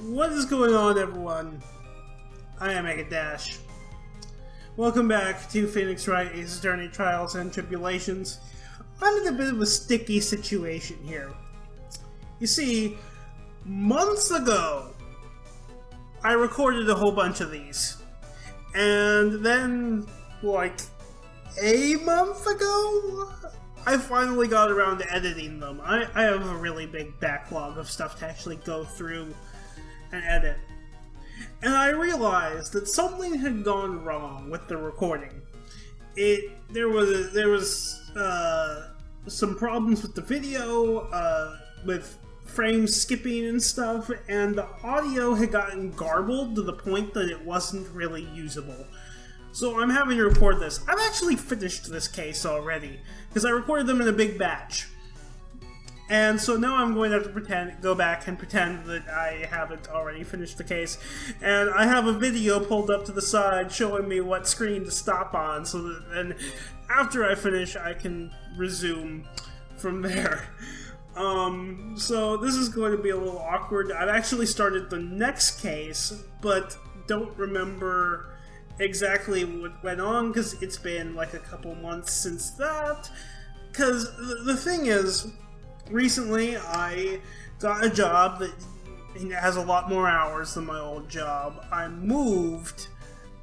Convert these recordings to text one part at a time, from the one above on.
What is going on, everyone? I am Mega Dash. Welcome back to Phoenix Wright Ace's Journey, Trials, and Tribulations. I'm in a bit of a sticky situation here. You see, months ago, I recorded a whole bunch of these. And then, like, a month ago, I finally got around to editing them. I have a really big backlog of stuff to actually go through and edit. And I realized that something had gone wrong with the recording. There was some problems with the video, with frames skipping and stuff, and the audio had gotten garbled to the point that it wasn't really usable. So I'm having to record this. I've actually finished this case already, because I recorded them in a big batch. And so now I'm going to have to go back and pretend that I haven't already finished the case. And I have a video pulled up to the side showing me what screen to stop on, so that then after I finish, I can resume from there. So this is going to be a little awkward. I've actually started the next case, but don't remember exactly what went on, because it's been like a couple months since that. Because the thing is, recently I got a job that has a lot more hours than my old job. I moved,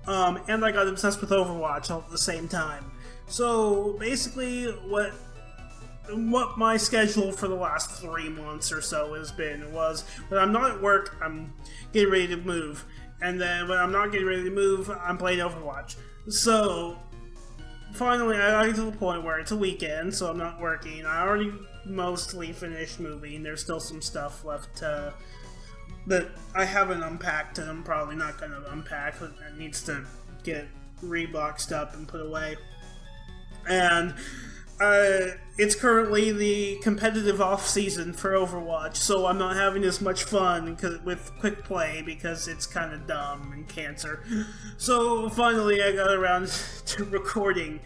and I got obsessed with Overwatch all at the same time. So basically what my schedule for the last 3 months or so has been was, when I'm not at work, I'm getting ready to move. And then when I'm not getting ready to move, I'm playing Overwatch. So finally I got to the point where it's a weekend, so I'm not working. I already mostly finished moving. There's still some stuff left that I haven't unpacked, and I'm probably not going to unpack. It needs to get reboxed up and put away. And it's currently the competitive off-season for Overwatch, so I'm not having as much fun with quick play because it's kind of dumb and cancer. So finally I got around to recording.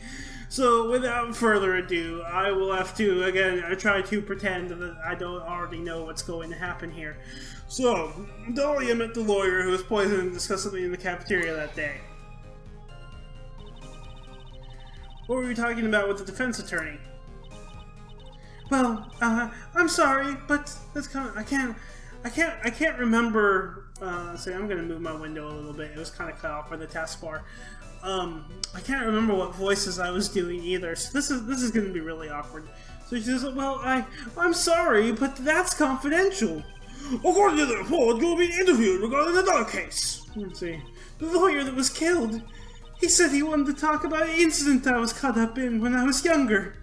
So without further ado, I will have to, again, I try to pretend that I don't already know what's going to happen here. So, Dahlia met the lawyer who was poisoned and discussed something in the cafeteria that day. What were you talking about with the defense attorney? Well, I'm sorry, but that's kind of, I can't remember, see, I'm gonna move my window a little bit. It was kind of cut off by the taskbar. I can't remember what voices I was doing either, so this is gonna be really awkward. So she says, well, I'm sorry, but that's confidential. According to the report, you'll be interviewed regarding another case. Let's see. The lawyer that was killed. He said he wanted to talk about an incident I was caught up in when I was younger.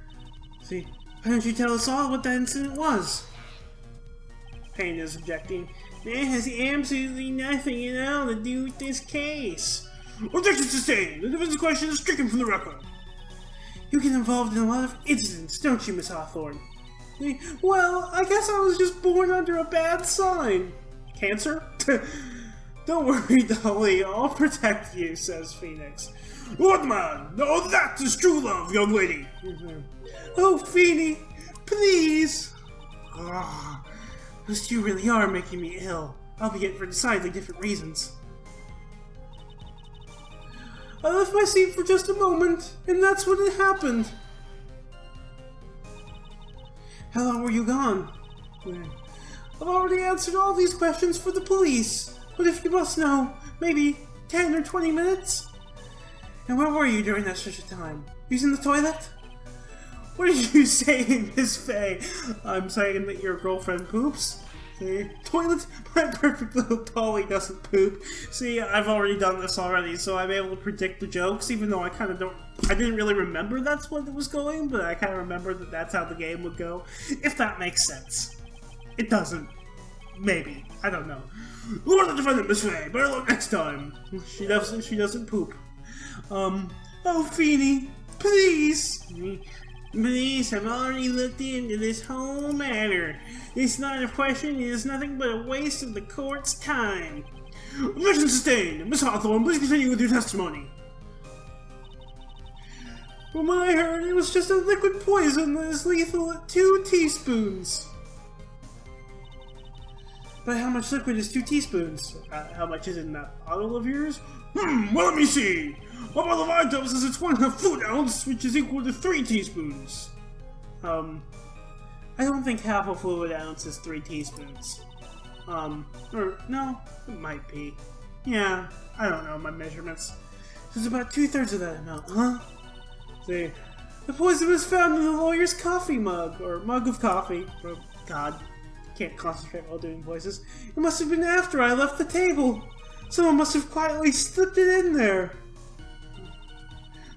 See, why don't you tell us all what that incident was? Payne is objecting. It has absolutely nothing at all to do with this case. Objection sustained. The defense question is stricken from the record. You get involved in a lot of incidents, don't you, Miss Hawthorne? Well, I guess I was just born under a bad sign. Cancer? Don't worry, Dolly, I'll protect you, says Phoenix. What man? Oh, that is true love, young lady. Oh, Phoenix, please. Oh, those two really are making me ill, albeit for decidedly different reasons. I left my seat for just a moment, and that's when it happened. How long were you gone? I've already answered all these questions for the police. But if you must know, maybe 10 or 20 minutes? And where were you during that stretch of time? Using the toilet? What are you saying, Miss Faye? I'm saying that your girlfriend poops. See? Toilet? My perfect little Dolly doesn't poop. See, I've already done this already, so I'm able to predict the jokes, even though I kind of don't... I didn't really remember that's what it was going, but I kind of remember that that's how the game would go. If that makes sense. It doesn't. Maybe. I don't know. Who are the defendant, Miss Faye? Better luck next time. She doesn't poop. Oh, Feeny, please. Please, I've already looked into this whole matter. This line of questioning is nothing but a waste of the court's time. Objection sustained. Miss Hawthorne, please continue with your testimony. From what I heard, it was just a liquid poison that is lethal at 2 teaspoons. But how much liquid is 2 teaspoons? How much is in that bottle of yours? Well, let me see. A bottle of eye drops is 1.5 fluid ounce, which is equal to 3 teaspoons. I don't think half a fluid ounce is 3 teaspoons. Or, no, it might be. Yeah, I don't know my measurements. It's about 2/3 of that amount, huh? See, the poison was found in the lawyer's coffee mug, or mug of coffee. Oh, God, can't concentrate while doing voices. It must have been after I left the table. Someone must have quietly slipped it in there.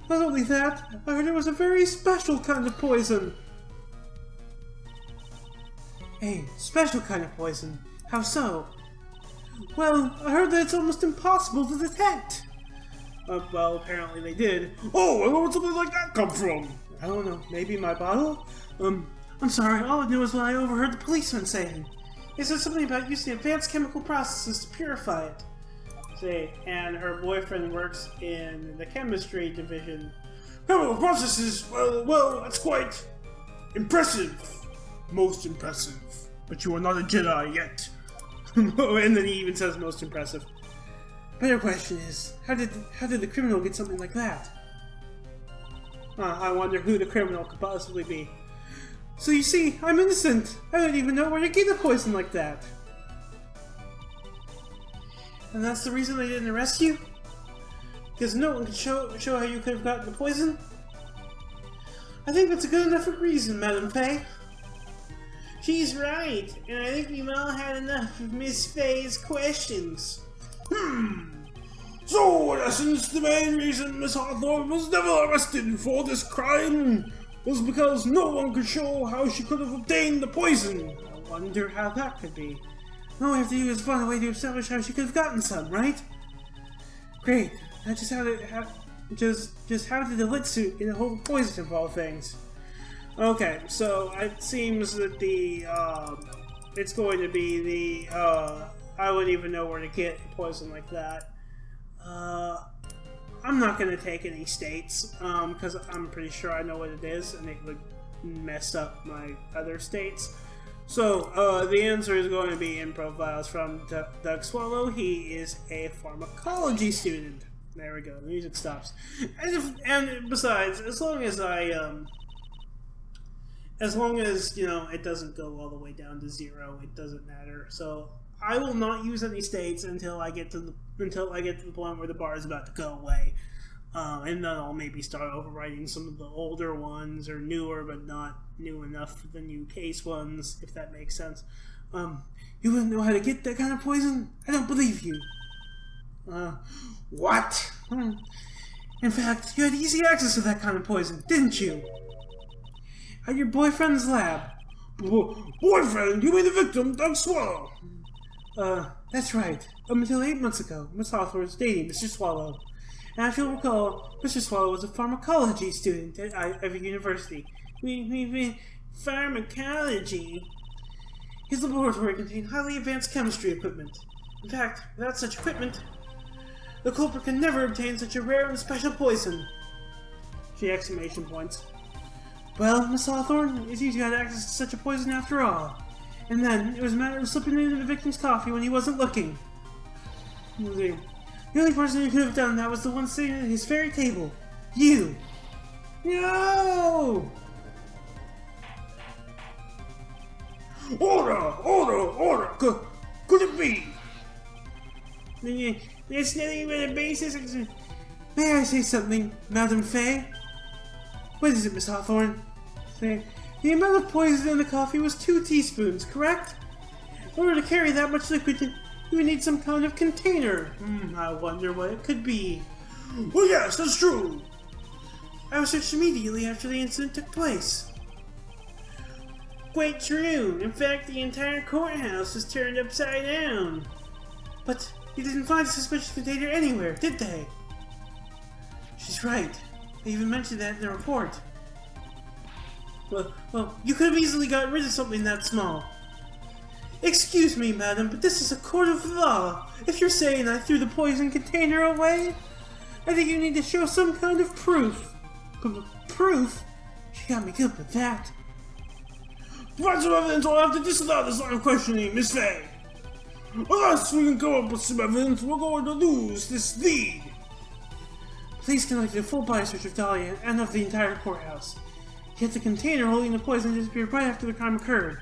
Not only that, I heard it was a very special kind of poison. A special kind of poison? How so? Well, I heard that it's almost impossible to detect. Well, apparently they did. Oh, and where would something like that come from? I don't know, maybe my bottle? I'm sorry, all I knew was what I overheard the policeman saying. He said something about using advanced chemical processes to purify it. See, and her boyfriend works in the chemistry division. Chemical processes? Well, that's quite impressive. Most impressive. But you are not a Jedi yet. And then he even says most impressive. Better question is, how did the criminal get something like that? I wonder who the criminal could possibly be. So you see, I'm innocent. I don't even know where to get a poison like that. And that's the reason they didn't arrest you? Because no one could show how you could have gotten the poison? I think that's a good enough reason, Madame Faye. She's right, and I think we've all had enough of Miss Faye's questions. So, in essence, the main reason Miss Hawthorne was never arrested for this crime was because no one could show how she could have obtained the poison. I wonder how that could be. All we have to do is find a way to establish how she could have gotten some, right? Great. That's just how did the lit suit get a hold of poison of all things? Okay, so it seems that it's going to be I wouldn't even know where to get poison like that. I'm not going to take any states, because I'm pretty sure I know what it is, and it would mess up my other states. So, the answer is going to be in profiles from Doug Swallow. He is a pharmacology student. There we go, the music stops. And besides, as long as, you know, it doesn't go all the way down to 0, it doesn't matter. So I will not use any states until I get to the point where the bar is about to go away. And then I'll maybe start overwriting some of the older ones, or newer but not new enough for the new case ones, if that makes sense. You wouldn't know how to get that kind of poison? I don't believe you. What? In fact, you had easy access to that kind of poison, didn't you? At your boyfriend's lab. Boyfriend? You mean the victim, Doug Swallow? That's right. Up until 8 months ago, Miss Hawthorne was dating Mr. Swallow. And as you'll recall, Mr. Swallow was a pharmacology student at Ivy University. Pharmacology? His laboratory contained highly advanced chemistry equipment. In fact, without such equipment, the culprit can never obtain such a rare and special poison. She exclamation points. Well, Miss Hawthorne, it seems you had access to such a poison after all. And then, it was a matter of slipping it into the victim's coffee when he wasn't looking. The only person who could have done that was the one sitting at his very table. You! No! Order! Could it be? There's nothing even a basis. May I say something, Madame Faye? What is it, Miss Hawthorne? The amount of poison in the coffee was 2 teaspoons, correct? In order to carry that much liquid, you would need some kind of container. I wonder what it could be. Well, yes, that's true. I was searched immediately after the incident took place. Quite true. In fact, the entire courthouse was turned upside down. But you didn't find a suspicious container anywhere, did they? She's right. They even mentioned that in the report. Well, you could have easily gotten rid of something that small. Excuse me, madam, but this is a court of law. If you're saying I threw the poison container away, I think you need to show some kind of proof. Proof? She got me good with that. Provide some evidence or I'll have to disallow this line of questioning, Miss Faye. Unless we can come up with some evidence, we're going to lose this lead. Police conducted a full body search of Dahlia and of the entire courthouse. Yet the container holding the poison disappeared right after the crime occurred.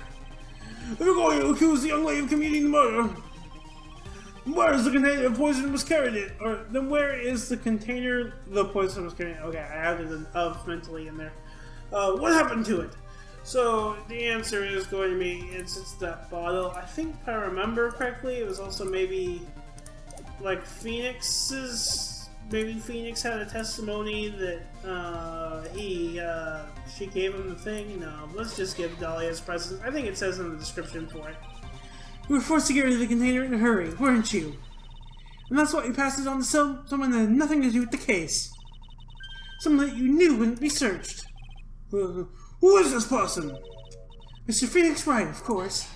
If you're going to accuse the young lady of committing the murder, where is the container of poison was carried in? Or then where is the container the poison was carried in? Okay, I added an of mentally in there. What happened to it? So the answer is going to be it's that bottle. I think if I remember correctly, it was also maybe like Phoenix's. Maybe Phoenix had a testimony that she gave him the thing. No, let's just give Dahlia his present. I think it says in the description for it. You were forced to get rid of the container in a hurry, weren't you? And that's why you passed it on to someone that had nothing to do with the case. Someone that you knew wouldn't be searched. Who is this person? Mr. Phoenix Wright, of course.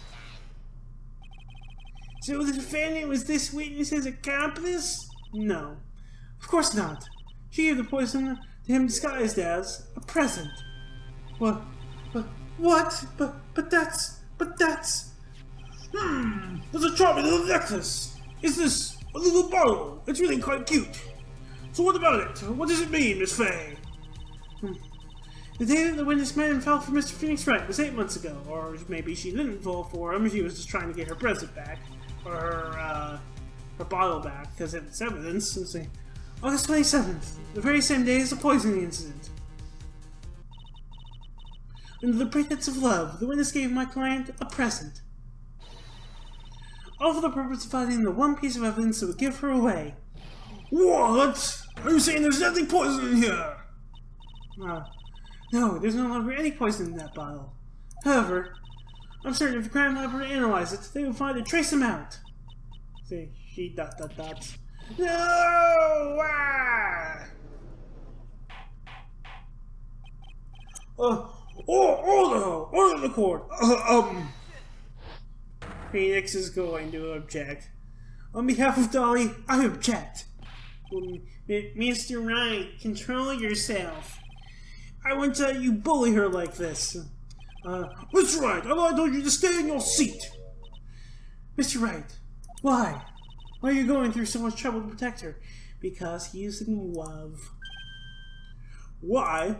So the defendant was this witness's accomplice? No. Of course not. She gave the poison to him disguised as a present. What? But that's... There's a charming little necklace. Is this a little bottle? It's really quite cute. So what about it? What does it mean, Miss Fay? The day that the witness met and fell for Mr. Phoenix Wright was 8 months ago. Or maybe she didn't fall for him, she was just trying to get her present back. Or her bottle back, because it's evidence. Let's see. August 27th, the very same day as the poisoning incident. Under the pretense of love, the witness gave my client a present. All for the purpose of finding the one piece of evidence that would give her away. What? Are you saying there's nothing poison in here? No, there's no longer any poison in that bottle. However, I'm certain if the crime lab were to analyze it, they would find a trace amount. See, she ... No! Order the court. Phoenix is going to object. On behalf of Dolly, I object. Mr. Wright, control yourself. I won't let you bully her like this. Mr. Wright, I told you to stay in your seat. Mr. Wright, why? Why are you going through so much trouble to protect her? Because he is in love. Why?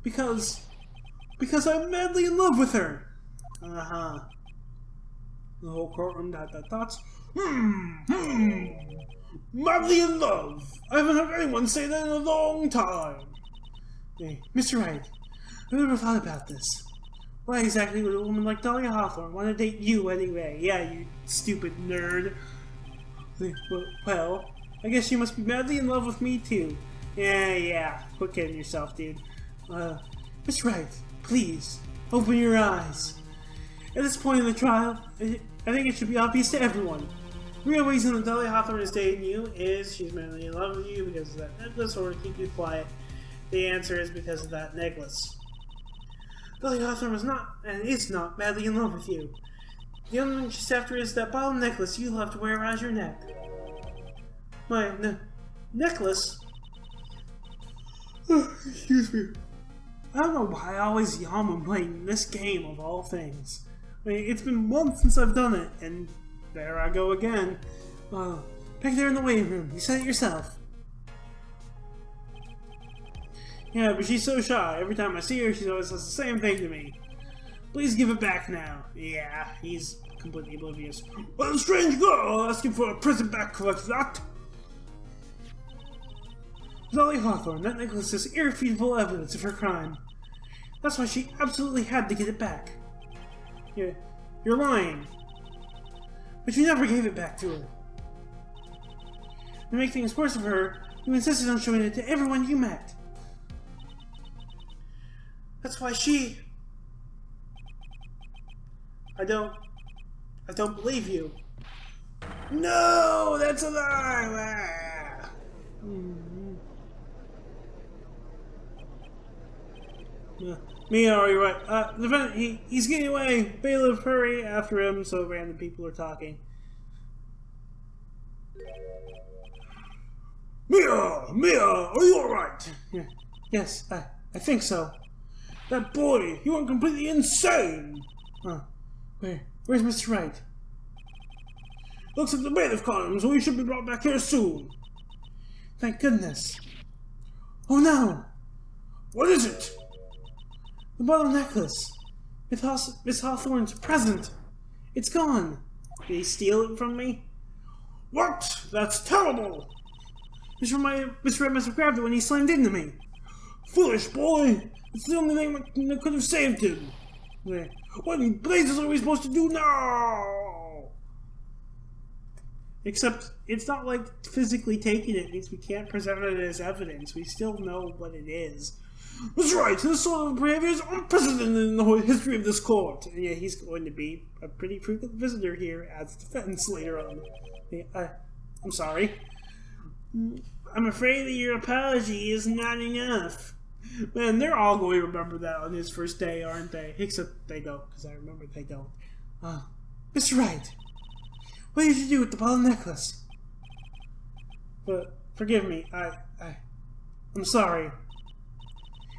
Because I'm madly in love with her. The whole courtroom thoughts. Madly in love. I haven't heard anyone say that in a long time. Hey, Mr. Wright, I've never thought about this. Why exactly would a woman like Dahlia Hawthorne want to date you anyway? Yeah, you stupid nerd. Well, I guess you must be madly in love with me too. Yeah, quit kidding yourself, dude. Mr. Wright, please, open your eyes. At this point in the trial, I think it should be obvious to everyone. The real reason that Dahlia Hawthorne is dating you is she's madly in love with you because of that necklace, or to keep you quiet. The answer is because of that necklace. Dahlia Hawthorne was not, and is not, madly in love with you. The only thing she's after is that bottle necklace you'll have to wear around your neck. My necklace? Excuse me. I don't know why I always yawn when playing this game of all things. I mean, it's been months since I've done it, and there I go again. Back there in the waiting room, you said it yourself. Yeah, but she's so shy. Every time I see her, she always says the same thing to me. Please give it back now. Yeah, he's completely oblivious. Well, a strange girl asking for a present back like that. Dahlia Hawthorne, that necklace is irrefutable evidence of her crime. That's why she absolutely had to get it back. You're lying. But you never gave it back to her. To make things worse for her, you insisted on showing it to everyone you met. That's why she... I don't believe you. No, that's a lie! Mia, are you right? The defendant, he's getting away. Bailiff, hurry after him, so random people are talking. Mia, are you alright? Yes, I think so. That boy, he went completely insane! Where's Mr. Wright? Looks like the bailiff caught him, so he should be brought back here soon. Thank goodness. Oh no! What is it? The bottle necklace. Miss Hawthorne's present. It's gone. Did he steal it from me? What? That's terrible! Mr. Red must have grabbed it when he slammed into me. Foolish boy! It's the only thing that could have saved him. What in blazes are we supposed to do now? Except, it's not like physically taking it means we can't present it as evidence. We still know what it is. That's right, this sort of behavior is unprecedented in the whole history of this court. And yeah, he's going to be a pretty frequent visitor here as defense later on. I'm sorry. I'm afraid that your apology is not enough. Man, they're all going to remember that on his first day, aren't they? Except they don't, because I remember they don't. Mr. Wright, what did you do with the bottle necklace? But forgive me, I'm sorry.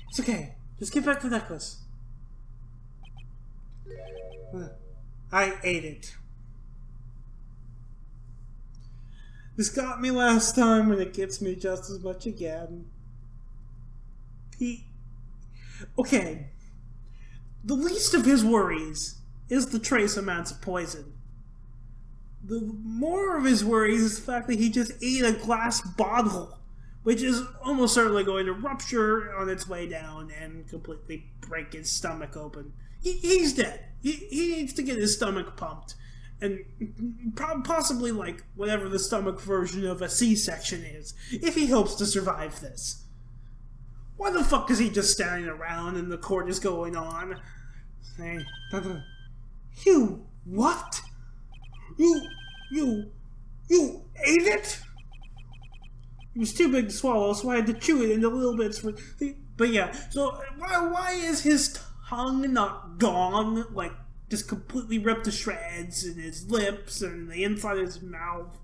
It's okay. Just give back the necklace. I ate it. This got me last time, and it gets me just as much again. Okay. The least of his worries is the trace amounts of poison. The more of his worries is the fact that he just ate a glass bottle, which is almost certainly going to rupture on its way down and completely break his stomach open. He's dead. He needs to get his stomach pumped. And possibly like whatever the stomach version of a C-section is, if he hopes to survive this. Why the fuck is he just standing around and the court is going on? Hey, you, what? You ate it? It was too big to swallow, so I had to chew it into little bits. But yeah, so why is his tongue not gone? Like, just completely ripped to shreds, and his lips, and the inside of his mouth.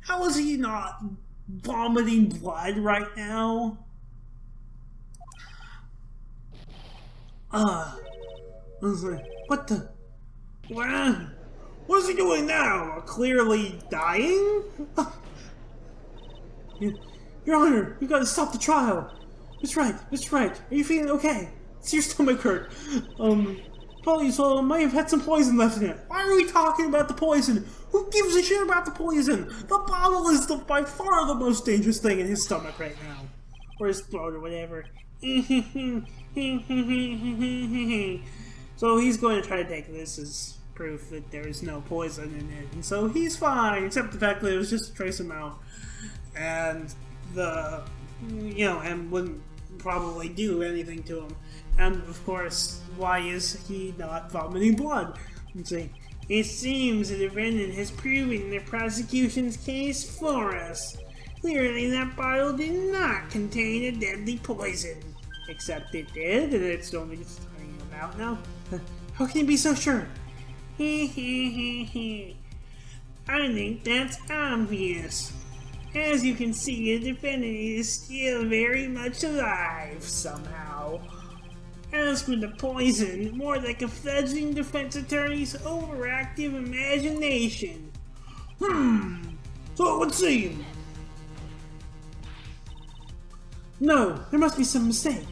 How is he not vomiting blood right now? I was like, what the? What is he doing now? Clearly dying? Your Honor, you've got to stop the trial. Mr. Wright, are you feeling okay? Does your stomach hurt? Probably so might have had some poison left in it. Why are we talking about the poison? Who gives a shit about the poison? The bottle is by far the most dangerous thing in his stomach right now. Or his throat or whatever. So he's going to try to take this as proof that there is no poison in it. And so he's fine, except the fact that it was just a trace amount. And and wouldn't probably do anything to him. And of course, why is he not vomiting blood? Let's see. It seems the defendant has proven the prosecution's case for us. Clearly that bottle did not contain a deadly poison. Except it did, and it's only just turning him out now. How can you be so sure? I think that's obvious. As you can see, the defendant is still very much alive, somehow. As for the poison, more like a fledgling defense attorney's overactive imagination. So it would seem. No, there must be some mistake.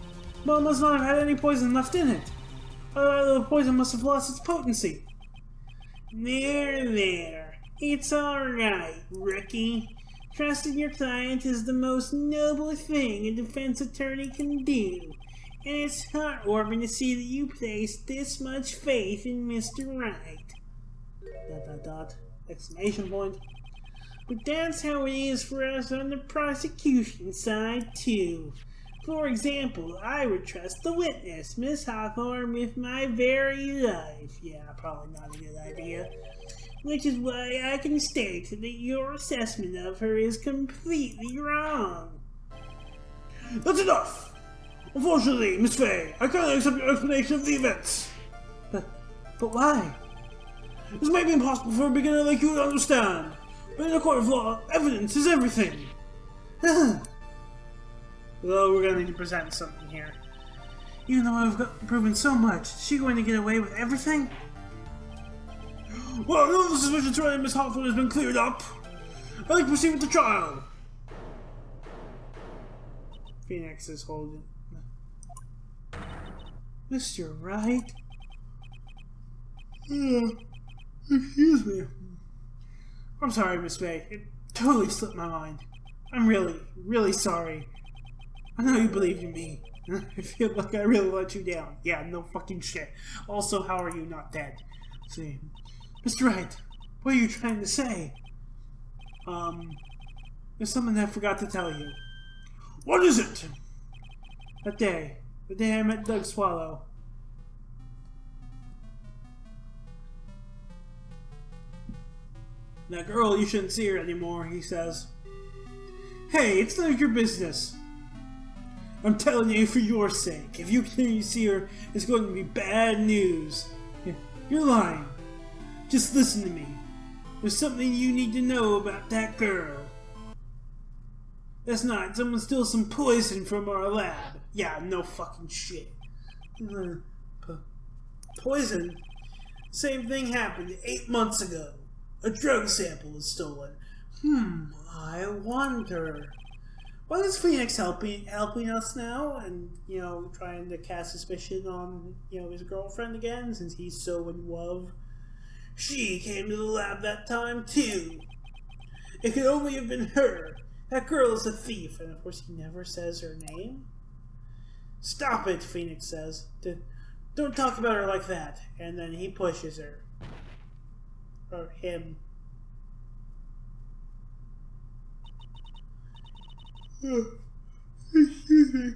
Bottle must not have had any poison left in it. The poison must have lost its potency. There. It's alright, rookie. Trusting your client is the most noble thing a defense attorney can do. And it's heartwarming to see that you place this much faith in Mr. Wright. ... Exclamation point. But that's how it is for us on the prosecution side, too. For example, I would trust the witness, Miss Hawthorne, with my very life. Yeah, probably not a good idea. Which is why I can state that your assessment of her is completely wrong. That's enough! Unfortunately, Miss Fay, I cannot accept your explanation of the events. But why? This may be impossible for a beginner like you to understand. But in a court of law, evidence is everything. Well, we're gonna need to present something here. Even though I've proven so much, is she going to get away with everything? Well, now the suspicion surrounding Miss Hawthorne has been cleared up. I'd like to proceed with the trial. Phoenix is holding. Mr. Wright? Excuse me. I'm sorry, Miss May. It totally slipped my mind. I'm really, really sorry. I know you believed in me. I feel like I really let you down. Yeah, no fucking shit. Also, how are you not dead? See, Mr. Wright, what are you trying to say? There's something I forgot to tell you. What is it? The day I met Doug Swallow. That girl, you shouldn't see her anymore, he says. Hey, it's none of your business. I'm telling you for your sake. If you continue to see her, it's going to be bad news. You're lying. Just listen to me. There's something you need to know about that girl. That's not. Someone stole some poison from our lab. Yeah, no fucking shit. Poison? Same thing happened 8 months ago. A drug sample was stolen. I wonder. Why is Phoenix helping us now? And, trying to cast suspicion on, his girlfriend again, since he's so in love. She came to the lab that time, too. It could only have been her. That girl is a thief. And, of course, he never says her name. Stop it, Phoenix says. Don't talk about her like that. And then he pushes her. Or him. Excuse me.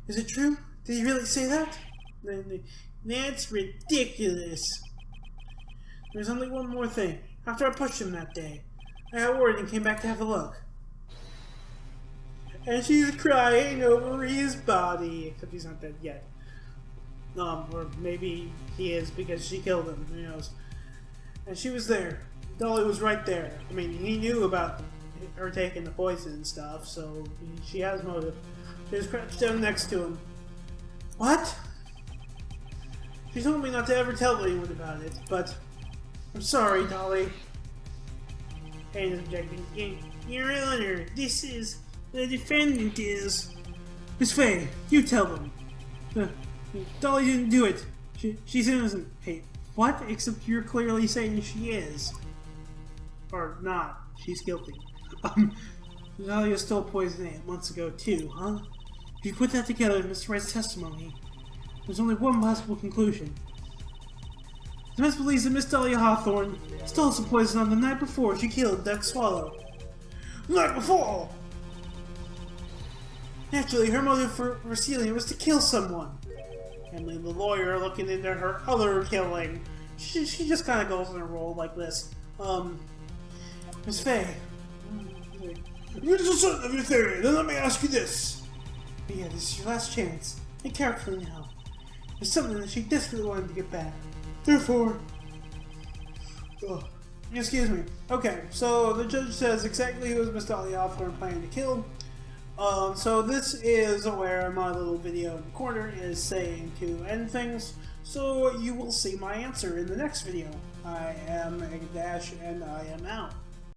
Is it true? Did he really say that? That's ridiculous. There's only one more thing. After I pushed him that day, I got worried and came back to have a look. And she's crying over his body. Except he's not dead yet. Or maybe he is because she killed him. Who knows? And she was there. Dolly was right there. I mean, he knew about her taking the poison and stuff, so she has motive. She was crouched down next to him. What? She told me not to ever tell anyone about it, but I'm sorry, Dolly. Kane is objecting. Your Honor, this is... the defendant is... Miss Faye, you tell them. Dolly didn't do it. She's innocent. Hey, what? Except you're clearly saying she is. Or not. She's guilty. Dahlia stole poison 8 months ago too, huh? If you put that together with Mr. Wright's testimony, there's only one possible conclusion. The Miss believes that Miss Dahlia Hawthorne stole some poison on the night before she killed Doug Swallow. The night before! Naturally, her motive for stealing it was to kill someone. Emily, the lawyer, looking into her other killing. She just kind of goes in a role like this. Miss Faye. If you're so certain of your theory, then let me ask you this. But yeah, this is your last chance. Think carefully now. There's something that she desperately wanted to get back. Therefore... excuse me. Okay, so the judge says exactly who Miss Dahlia Hawthorne planning to kill. So this is where my little video in the corner is saying to end things. So you will see my answer in the next video. I am Egg Dash, and I am out.